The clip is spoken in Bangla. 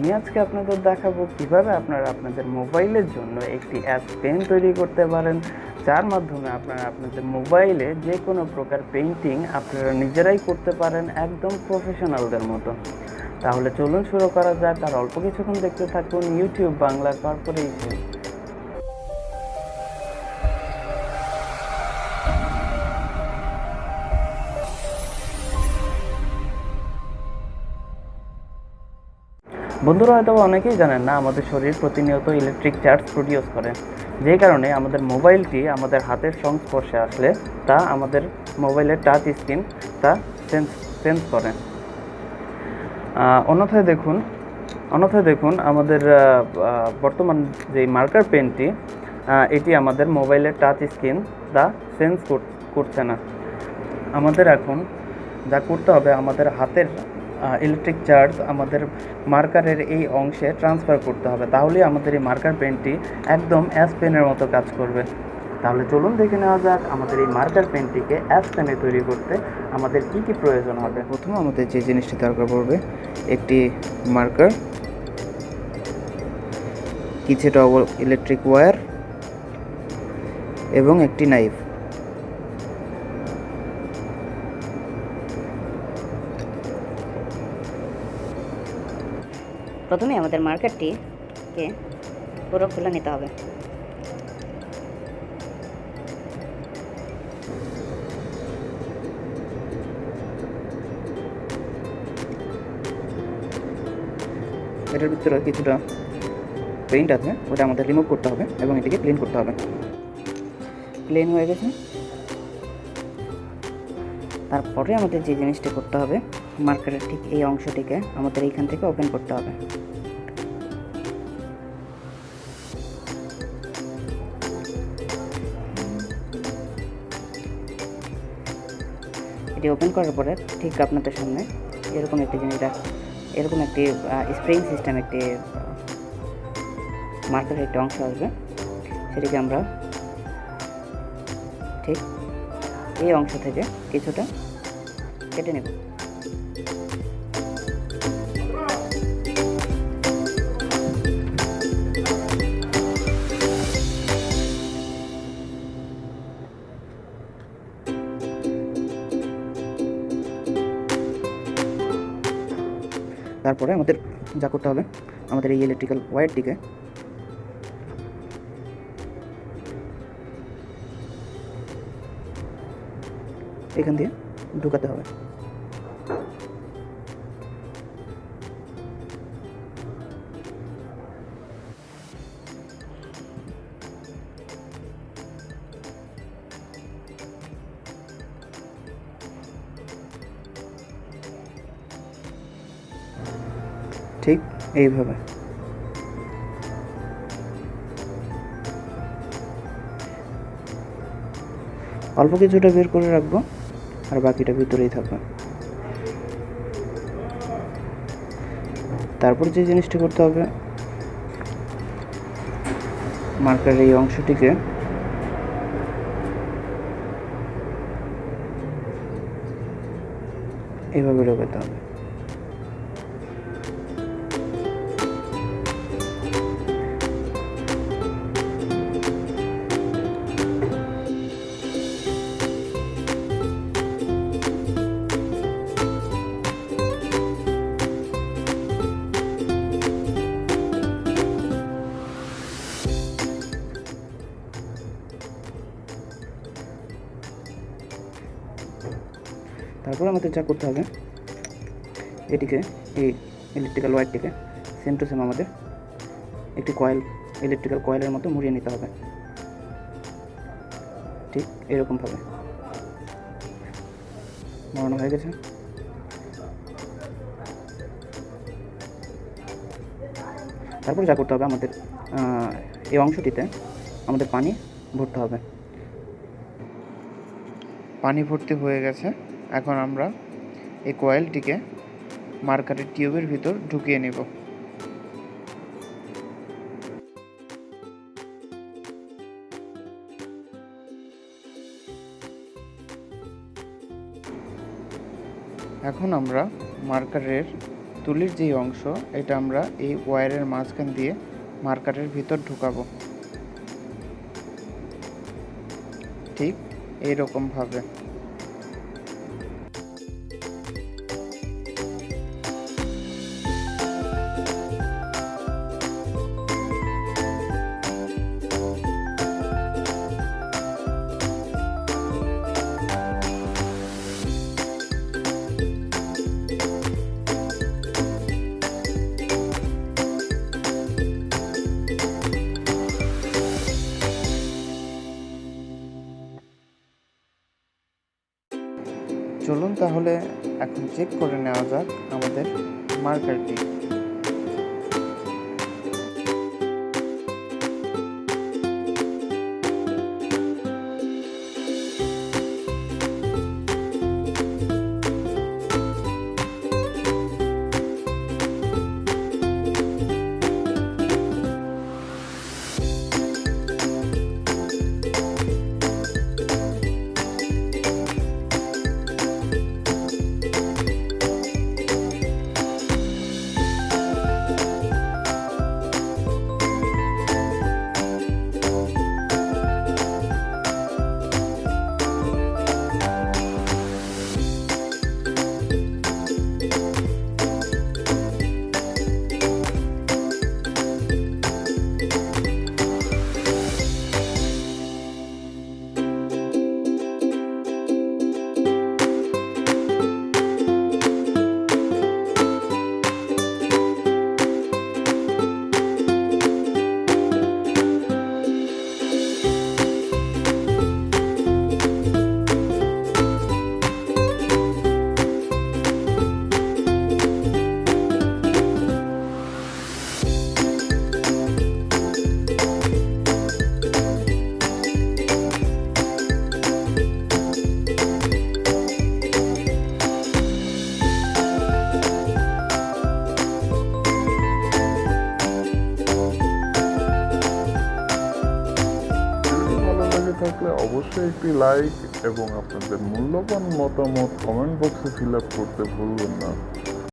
আমি আজকে আপনাদের দেখাবো কিভাবে আপনারা আপনাদের মোবাইলের জন্য একটি অ্যাপ পেন তৈরি করতে পারেন, যার মাধ্যমে আপনারা আপনাদের মোবাইলে যে কোনো প্রকার পেইন্টিং আপনারা নিজেরাই করতে পারেন একদম প্রফেশনালদের মতো। তাহলে চলুন শুরু করা যাক, আর অল্প কিছুক্ষণ দেখতে থাকুন ইউটিউব বাংলা কর্পোরেশন। বন্ধুরা, হয়তো অনেকেই জানেন না, আমাদের শরীর প্রতিনিয়ত ইলেকট্রিক চার্জ প্রডিউস করে, যেই কারণে আমাদের মোবাইলটি আমাদের হাতের সংস্পর্শে আসলে তা আমাদের মোবাইলের টাচ স্ক্রিন তা সেন্স করে। অন্যথায় দেখুন আমাদের বর্তমান যে মার্কার পেনটি, এটি আমাদের মোবাইলের টাচ স্ক্রিন তা সেন্স করছে না। আমাদের এখন যা করতে হবে, আমাদের হাতের ইলেকট্রিক চার্জ আমাদের মার্কারের এই অংশে ট্রান্সফার করতে হবে, তাহলেই আমাদের এই মার্কার পেনটি একদম অ্যাশ পেনের মতো কাজ করবে। তাহলে চলুন দেখে নেওয়া যাক আমাদের এই মার্কার পেনটিকে অ্যাশ পেনে তৈরি করতে আমাদের কি কি প্রয়োজন হবে। প্রথমে আমাদের যে জিনিসটি দরকার পড়বে, একটি মার্কার, কিছুটা ইলেকট্রিক ওয়্যার এবং একটি নাইফ। প্রথমে আমাদের মার্কারটিকে পুরো খুলে নিতে হবে। এটার ভিতরে কিছুটা পেইন্ট আছে, ওটা আমাদের রিমুভ করতে হবে এবং এটিকে ক্লিন করতে হবে। ক্লিন হয়ে গেছে। তারপরে আমাদের যে জিনিসটি করতে হবে, মার্কারের ঠিক এই অংশটিকে আমাদের এইখান থেকে ওপেন করতে হবে। এটি ওপেন করার পরে ঠিক আপনাদের সামনে এরকম একটি জিনিস এরকম একটি স্প্রিং সিস্টেম একটি মার্কারের একটি অংশ আসবে, সেটিকে আমরা ঠিক এই অংশ থেকে কিছুটা কেটে নেব। তারপরে আমাদের যা করতে হবে, আমাদের এই ইলেকট্রিক্যাল ওয়্যারটিকে এখান দিয়ে ঢুকাতে হবে। ঠিক এইভাবে। অল্প কিছুটা বের করে রাখবো, আর বাকিটা ভিতরেই থাকবে। তারপর যে জিনিসটি করতে হবে, মার্কারের এই অংশটিকে এইভাবে ঢোকাতে হবে। তারপর আমাদের যা করতে হবে, এটিকে এই ইলেকট্রিক্যাল ওয়্যারটিকে সেম টু সেম আমাদের একটি ইলেকট্রিক্যাল কয়েলের মতো মুড়িয়ে নিতে হবে, ঠিক এরকমভাবে। মোড়ানো হয়ে গেছে। তারপর যা করতে হবে, আমাদের এই অংশটিতে আমাদের পানি ভরতে হবে। পানি ভর্তি হয়ে গেছে। এখন আমরা এই কয়েলটিকে মার্কারের টিউবের ভিতর ঢুকিয়ে নেব। এখন আমরা মার্কারের তুলির যেই অংশ এটা আমরা এই ওয়্যারের মাঝখান দিয়ে মার্কারের ভিতর ঢুকাবো, ঠিক এইরকমভাবে। চলুন তাহলে এখন চেক করে নেওয়া যাক আমাদের মার্কারটি। থাকলে অবশ্যই একটি লাইক এবং আপনাদের মূল্যবান মতামত কমেন্ট বক্সে ফিল আপ করতে ভুলবেন না।